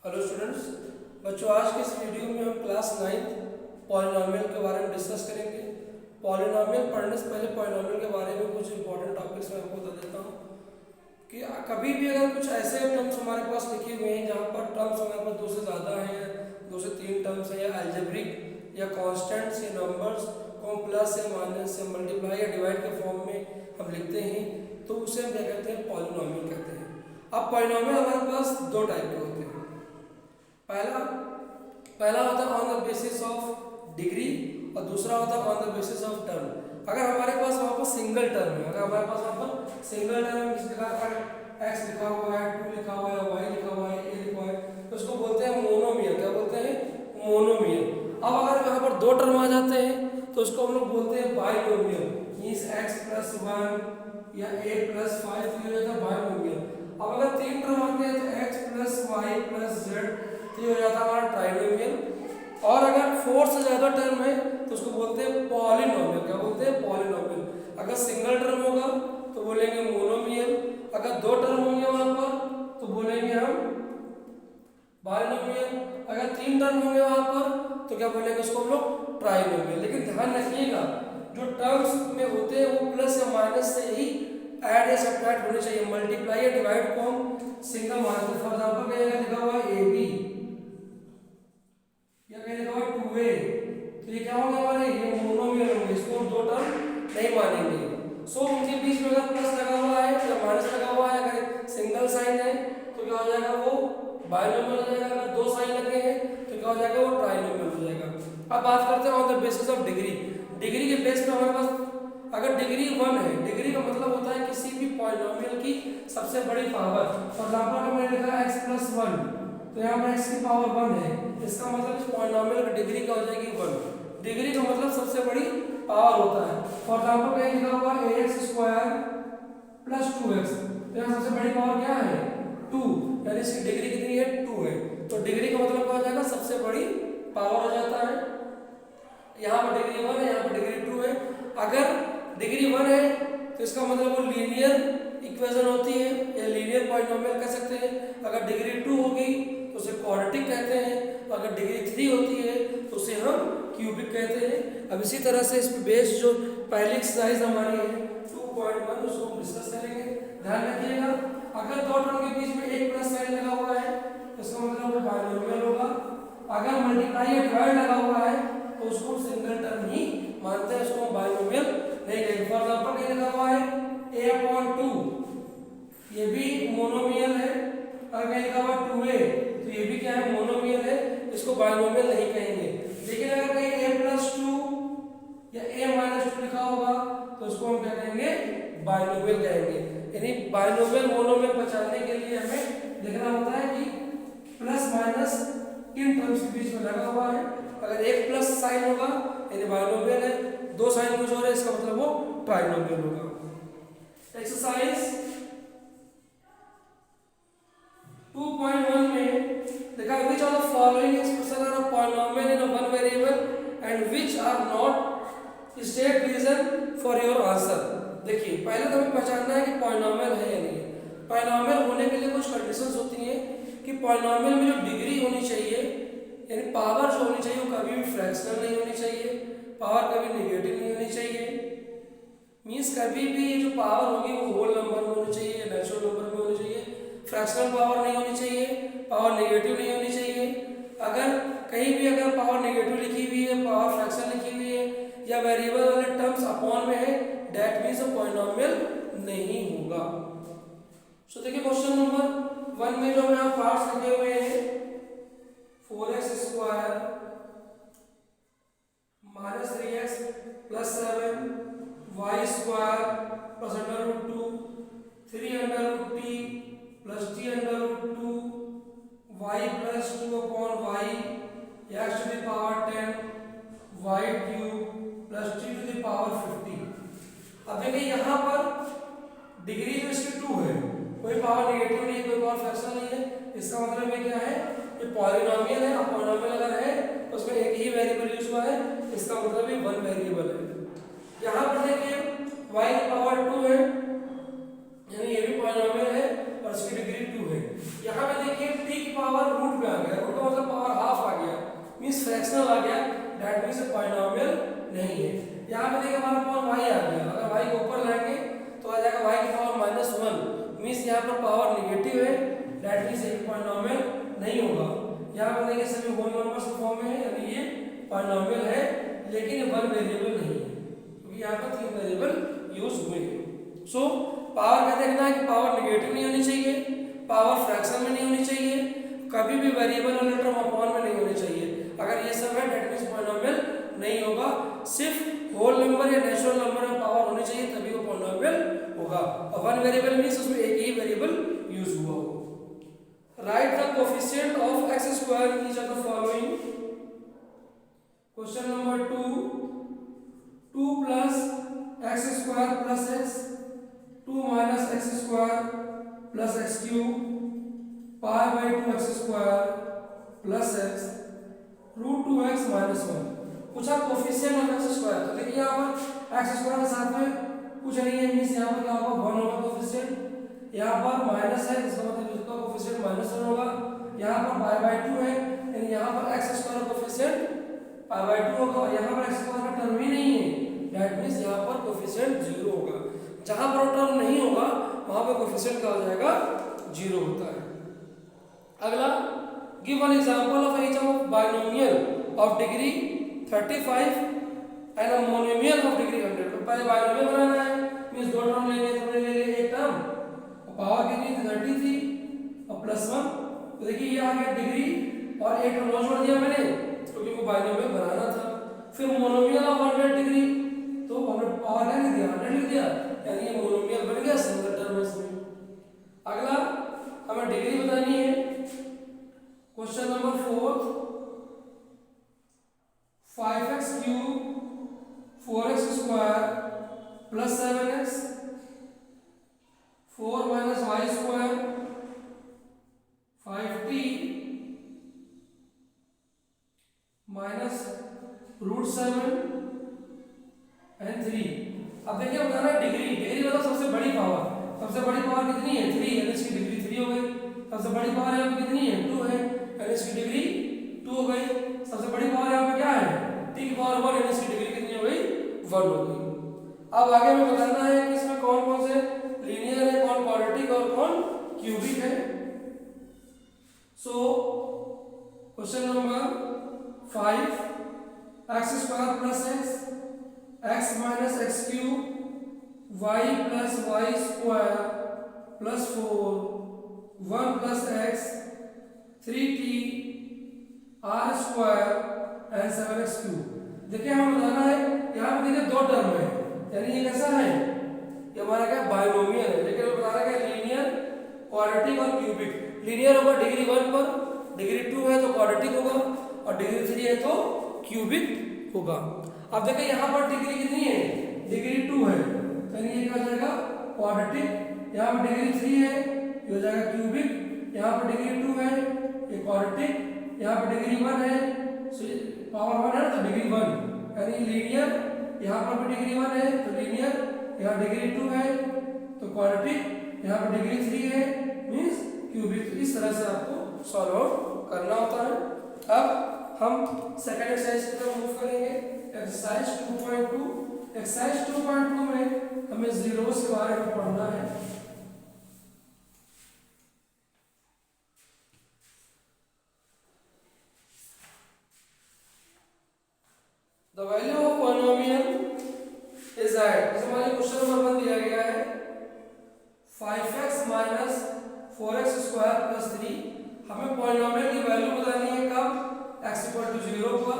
Hello students, बच्चों आज के इस वीडियो में हम क्लास 9 पॉलिनॉमियल के बारे में डिस्कस करेंगे। पॉलिनॉमियल पढ़ने से पहले पॉलिनॉमियल के बारे में कुछ इंपॉर्टेंट टॉपिक्स मैं आपको बता देता हूँ कि कभी भी अगर कुछ ऐसे टर्म्स हमारे पास लिखे हुए हैं जहाँ पर टर्म्स हमारे पास 2 से ज़्यादा हैं या 2 से 3 टर्म्स हैं या अलजेब्रिक या कॉन्स्टेंट्स या नंबर्स को हम प्लस या माइनस या मल्टीप्लाई या डिवाइड के फॉर्म में हम लिखते हैं तो उसे हम क्या कहते हैं, पॉलिनॉमियल कहते हैं। अब पॉलिनॉमियल हमारे पास 2 टाइप के होते हैं। पहला होता है on the basis of degree और दूसरा होता है on the basis of term. अगर हमारे पास वहाँ पर सिंगल टर्म है, अगर हमारे पास वहाँ पर सिंगल टर्म है, किसी जगह पर एक्स लिखा हुआ है, 2 लिखा हुआ है, वाई लिखा हुआ है, ए लिखा हुआ है, तो उसको बोलते हैं मोनोमियल। क्या बोलते हैं? मोनोमियल। अब अगर यहाँ पर 2 टर्म आ जाते हैं तो उसको हम लोग बोलते हैं बाइनोमियल, मींस x + 1 या a + 5 तो ये होता है बाइनोमियल। अब अगर 3 टर्म आते हैं तो x + y + z तो ये हो जाता है हमारा ट्राइनोमियल। और अगर 4 से ज़्यादा टर्म है तो उसको बोलते हैं पॉलिनोमियल। क्या बोलते हैं? पॉलिनोमियल। अगर सिंगल टर्म होगा तो बोलेंगे मोनोमियल, अगर 2 टर्म होंगे वहाँ पर तो बोलेंगे हम बाइनोमियल, अगर 3 टर्म होंगे वहाँ पर तो क्या बोलेंगे उसको हम लोग ट्राइनोमियल। लेकिन ध्यान रखिएगा जो टर्म्स में होते हैं वो प्लस या माइनस से ही ऐड या सब्ट्रैक्ट होने चाहिए। मल्टीप्लाई या डिवाइड को हम सिंगल मानते हैं। फॉर एग्जाम्पल कहीं लिखा हुआ है AB या कहीं लिखा हुआ है 2A तो ये क्या होंगे हमारे? ये मोनोमियल होंगे, इसको हम 2 टर्म नहीं मानेंगे। सो उनके बीच में अगर प्लस लगा हुआ है या माइनस लगा हुआ है, अगर सिंगल साइन है तो क्या हो जाएगा? वो बाइनोमियल हो जाएगा। अगर 2 साइन लगे हैं तो क्या हो जाएगा? वो ट्राइनोमियल हो जाएगा। अब बात करते हैं on the basis of degree. Degree के बेस पे हमारे पास अगर डिग्री 1 है, डिग्री का मतलब होता है किसी भी पॉलिनोमियल की सबसे बड़ी पावर। फॉर एग्जांपल अगर मैंने लिखा है x + 1 तो यहाँ पर x की पावर 1 है, इसका मतलब इस पॉलिनोमियल की डिग्री क्या हो जाएगी? 1। डिग्री का मतलब सबसे बड़ी पावर होता है। फॉर एग्जांपल कहीं लिखा हुआ है ax² + 2x तो यहाँ सबसे बड़ी पावर क्या है? 2, यानी इसकी डिग्री कितनी है? 2 है। तो डिग्री का मतलब क्या हो जाएगा? सबसे बड़ी पावर हो जाता है। यहाँ पर डिग्री 1 है, यहाँ पर डिग्री 2 है। अगर डिग्री 1 है तो इसका मतलब वो लीनियर इक्वेशन होती है या लीनियर पॉलिनोमियल कह सकते हैं। अगर डिग्री 2 होगी तो उसे क्वाड्रेटिक कहते हैं, अगर डिग्री 3 होती है तो उसे हम क्यूबिक कहते हैं। अब इसी तरह से इस पे बेस जो पहली एक्सरसाइज हमारी है 2.1 उसको हम डिस्कस करेंगे। ध्यान रखिएगा अगर 2 टर्म के बीच में एक प्लस साइन लगा हुआ है तो इसका मतलब वो बाइनोमियल होगा। अगर मल्टीप्लाई या डिवाइड लगा हुआ है तो उसको सिंगल टर्म ही मानते हैं, उसको बाइनोमियल नहीं कहेंगे। फॉर एग्जांपल कहीं लिखा हुआ है a/2 ये भी मोनोमियल है। अगर कहीं लिखा हुआ 2a तो ये भी क्या है? मोनोमियल है, इसको बाइनोमियल नहीं कहेंगे। लेकिन अगर कहीं a + 2 या a - 2 लिखा होगा तो उसको हम क्या कहेंगे? बाइनोमियल कहेंगे। यानी बाइनोमियल मोनोमियल पहचानने के लिए हमें देखना होता है कि प्लस माइनस किन टर्म्स के बीच में लगा हुआ है। अगर एक प्लस साइन होगा यानी बाइनोमियल है, 2 साइन कुछ और है इसका मतलब वो ट्राइनोमियल होगा। एक्सरसाइज 2.1 में देखा which of the following expression are a polynomial in a one variable and which are not state reason for your answer। देखिए पहले तो हमें पहचानना है कि पॉलिनोमियल है या नहीं। पॉलिनोमियल होने के लिए कुछ कंडीशंस होती हैं कि पॉलिनोमियल में जो डिग्री होनी चाहिए यानी पावर जो होनी चाहिए वो कभी भी फ्रैक्शनल नहीं होनी चाहिए, पावर कभी नेगेटिव नहीं होनी चाहिए। मींस कभी भी जो पावर होगी वो होल नंबर में होनी चाहिए, नेचुरल नंबर में होनी चाहिए, फ्रैक्शनल पावर नहीं होनी चाहिए, पावर नेगेटिव नहीं होनी चाहिए। अगर कहीं भी अगर पावर नेगेटिव लिखी हुई है, पावर फ्रैक्शन लिखी हुई है या वेरिएबल वाले टर्म्स अपॉन में है, दैट मींस पॉलिनोमियल नहीं होगा। सो देखिए क्वेश्चन नंबर 1 में जो यहाँ पार्ट्स लिखे हुए हैं 4x² - 3x + 7 y² + √2 3√t + t√2 y + 2/y x to the power 10 y³ + t to the power 50। अब देखिए यहाँ पर डिग्री जो इसकी 2 है, कोई पावर नेगेटिव नहीं है, कोई पावर फ्रैक्शनल नहीं है, इसका मतलब ये क्या है? ये पॉलिनोमियल है। अब पॉलिनोमियल अगर है तो उसमें एक ही वेरिएबल यूज हुआ है, इसका मतलब ये 1 वेरिएबल है। यहाँ पर देखिए y की पावर 2 है यानी ये भी पॉलिनोमियल है और इसकी डिग्री 2 है। यहाँ पे देखिए t की पावर रूट में आ मीन्स फ्रैक्शनल आ गया, दैट मीन्स पॉलिनोमियल नहीं है। यहाँ पे देखिए हमारा पावर y आ गया, अगर y को ऊपर लाएंगे तो आ जाएगा y की पावर -1, मीन्स यहाँ पर पावर निगेटिव है, दैट मीन्स एक पॉलिनोमियल नहीं होगा। यहाँ पर देखिए सभी होल नंबर्स के फॉर्म में है, यानी ये पॉलिनोमियल है, लेकिन ये वन वेरिएबल नहीं है, क्योंकि यहाँ पर 3 वेरिएबल यूज हुए हैं। सो पावर का देखना है कि पावर निगेटिव नहीं होनी चाहिए, पावर फ्रैक्शन में नहीं होनी चाहिए, कभी भी वेरिएबल और टर्म अपॉन में नहीं होनी चाहिए। अगर ये सब है दैट मींस पॉलिनोमियल नहीं होगा, सिर्फ होल नंबर या नेचुरल नंबर में पावर होनी चाहिए तभी वो पॉलिनोमियल होगा। और वन वेरिएबल मींस उसमें एक ही वेरिएबल यूज हुआ हो। Write the coefficient of x square in each of the following. Question number 2, 2 plus x square plus x, 2 minus x square plus x cube, pi by 2x square plus x root 2x minus 1। पूछा coefficient of x square, तो देखिए यहाँ पर x square के साथ में कुछ नहीं है, मीन्स यहाँ पर क्या होगा 1 होगा कोएफिशिएंट, यहाँ पर माइनस है इसका मतलब इसका कोएफिशिएंट -1 होगा, यहाँ पर पाई बाई 2 है यानी यहाँ पर x square coefficient pi by 2 होगा, और यहाँ पर x स्क्वायर का टर्म ही नहीं है, दैट मींस यहाँ पर कोएफिशिएंट 0 होगा। जहाँ पर टर्म नहीं होगा वहाँ पर कोएफिशिएंट क्या हो जाएगा 0 होता है। अगला, give one example of each of binomial of degree 35 and a monomial of degree 100। तो पहले बाइनोमियल बनाना है, मींस दो टर्म लेंगे, तो हमने ले लिया एक टर्म और पावर कितनी थी 30 थी और +1, तो देखिए ये आ गया डिग्री और एक टर्म और जोड़ दिया मैंने क्योंकि वो बाइनोमियल बनाना था। फिर मोनोमियल ऑफ 100 डिग्री, तो हमने पावर क्या लिख दिया 100 लिख दिया, यानी ये मोनोमियल बन गया सिंगल टर्म इसमें। अगला हमें डिग्री बतानी है। Question number 4, 5x cube 4x square plus 7x, 4 minus y square 5t minus root 7 and 3। अब देखिए बताना है डिग्री, डिग्री मतलब सबसे बड़ी पावर, सबसे बड़ी पावर कितनी है 3, यानी इसकी डिग्री 3 हो गई। सबसे बड़ी पावर यहाँ पे कितनी है 2 है, यानी इसकी डिग्री 2 हो गई। सबसे बड़ी पावर यहाँ पे क्या है t की पावर 1, यानी इसकी डिग्री कितनी हो गई 1 हो गई। अब आगे हमें बताना है कि इसमें कौन कौन से लीनियर है, कौन क्वाड्रेटिक और कौन क्यूबिक है। So question number 5, x square plus x minus x cube y plus y square plus 4 1 plus x 3t r square and 7x cube. देखिए हमें बताना है यहाँ पे देखिए दो टर्म है, यानी ये कैसा है, ये हमारा क्या बाइनोमियल है, लेकिन हमें बताना है लीनियर, क्वाड्रेटिक और क्यूबिक। लीनियर होगा डिग्री 1 पर, डिग्री 2 है तो क्वाड्रेटिक होगा, और डिग्री 3 है तो क्यूबिक होगा। अब देखिए यहाँ पर डिग्री कितनी है डिग्री 2 है, तो ये क्या हो जाएगा क्वाड्रेटिक, यहाँ पर डिग्री 3 है ये हो जाएगा क्यूबिक, यहाँ पर डिग्री 2 है ये क्वाड्रेटिक, यहाँ पर डिग्री 1 है पावर 1 है तो डिग्री 1, यानी लीनियर, यहाँ पर भी डिग्री 1 है तो लीनियर, यहाँ डिग्री 2 है तो क्वाड्रेटिक, यहाँ पर डिग्री 3 है मींस क्यूबिक। इस तरह से आपको सॉल्व आउट करना होता है। अब हम सेकंड एक्सरसाइज की तरफ मूव करेंगे, एक्सरसाइज 2.2। एक्सरसाइज 2.2 में हमें जीरोस के बारे में पढ़ना है। The value of polynomial is at, जैसे हमारे क्वेश्चन नंबर 1 दिया गया है 5x minus 4x square plus 3। हमें पॉलिनोमियल की वैल्यू बतानी है कब, x इक्वल टू 0 पर,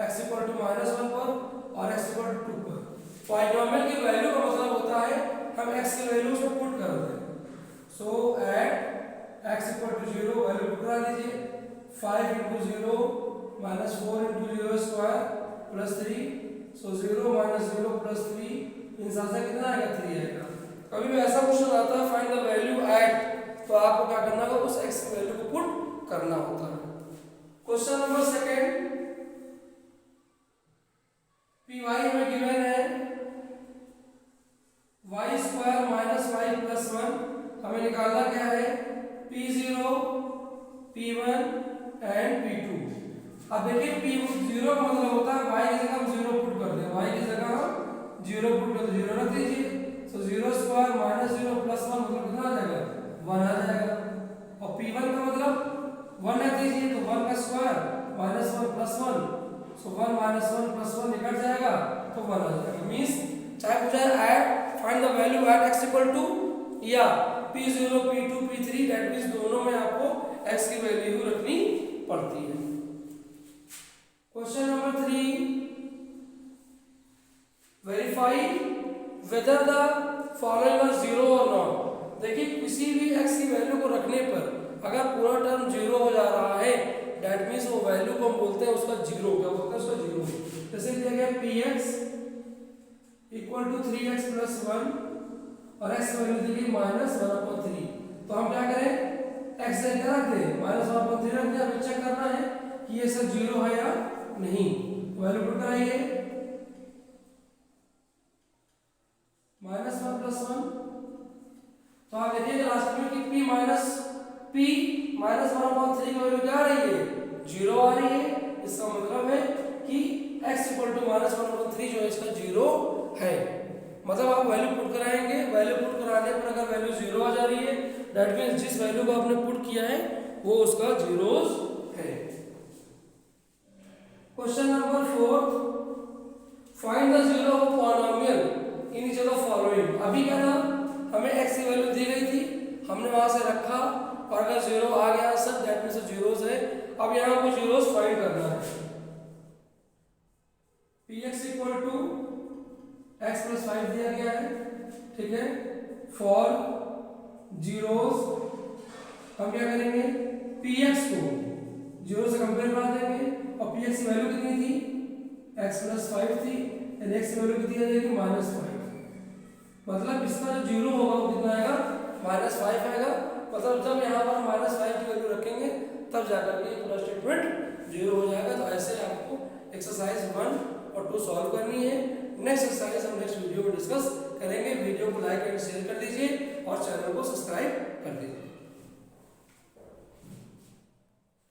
x इक्वल टू -1 पर और x इक्वल टू 2 पर। पॉलिनोमियल की वैल्यू का मतलब होता है हम x की वैल्यू उसमें पुट कर दें। So at x equal to 0 value put करा दीजिए, 5 × 0 minus 4 × 0 square plus 3, so 0 minus 0 plus 3, इन साथ से कितना आएगा 3 आएगा। कभी भी ऐसा क्वेश्चन आता है फाइंड द वैल्यू एट, तो आपको क्या करना होगा उस x की वैल्यू को पुट करना होता है। क्वेश्चन नंबर 2, py हमें गिवन है y square minus y plus 1। हमें निकालना क्या है p0, p1 एंड p2। अब देखिए पी जीरो का मतलब होता है y की जगह हम जीरो पुट कर दें, y की जगह हम जीरो पुट कर, जीरो रख दीजिए। तो zero square minus zero plus one मतलब कितना आ जाएगा, वन आ जाएगा। और पी वन का मतलब वन रख दीजिए, तो वन का square minus one plus one, so one minus one plus one निकल जाएगा तो वन आ जाएगा। मीन्स चाहे पूछा है at find the value at x equal to या p0 p2 p3, that means दोनों में आपको x की वैल्यू रखनी पड़ती है। Question number 3, verify whether the following are zero और नॉट। देखिए किसी भी x की वैल्यू को रखने पर अगर पूरा टर्म जीरो हो जा रहा है, दैट मीन्स वो वैल्यू को हम बोलते हैं उसका जीरो, क्या बोलते हैं उसका जीरो। जैसे दिया गया px equal to 3x plus 1 और x वैल्यू दी गई माइनस 1/3, तो हम क्या करें, x से क्या रख दें, माइनस 1/3 रख दें। हमें चेक करना है कि ये सब जीरो है या नहीं, वैल्यू पुट कराइए, माइनस 1 प्लस 1, तो आप देखिए लास्ट में कि p माइनस 1/3 की वैल्यू क्या आ रही है, जीरो आ रही है। इसका मतलब है कि x इक्वल टू माइनस 1/3 जो है इसका जीरो है। मतलब आप वैल्यू पुट कराएंगे, वैल्यू पुट कराने पर अगर वैल्यू जीरो आ जा रही है, दैट मीन्स जिस वैल्यू को आपने पुट किया है वो उसका जीरोस है। Question number 4, find the zero of polynomial in each of the following. अभी क्या था, हमें x की वैल्यू दी गई थी, हमने वहां से रखा और अगर जीरो आ गया सब, दैट मीन्स जीरोस है। अब यहाँ को जीरोस फाइंड करना है। px equal to x plus 5 दिया गया है, ठीक है। फॉर जीरोस हम क्या करेंगे, px को जीरो से कंपेयर करा देंगे और px की वैल्यू कितनी थी, x प्लस 5 थी, यानी x की वैल्यू कितनी आ जाएगी, -5। मतलब इसका जो जीरो होगा वो कितना आएगा, -5 आएगा। मतलब जब यहाँ पर -5 की वैल्यू रखेंगे तब जाकर के पूरा स्टेटमेंट जीरो हो जाएगा। तो ऐसे आपको एक्सरसाइज 1 और 2 सॉल्व करनी है। नेक्स्ट एक्सरसाइज हम नेक्स्ट वीडियो में डिस्कस करेंगे। वीडियो को लाइक एंड शेयर कर दीजिए और चैनल को सब्सक्राइब कर दीजिए।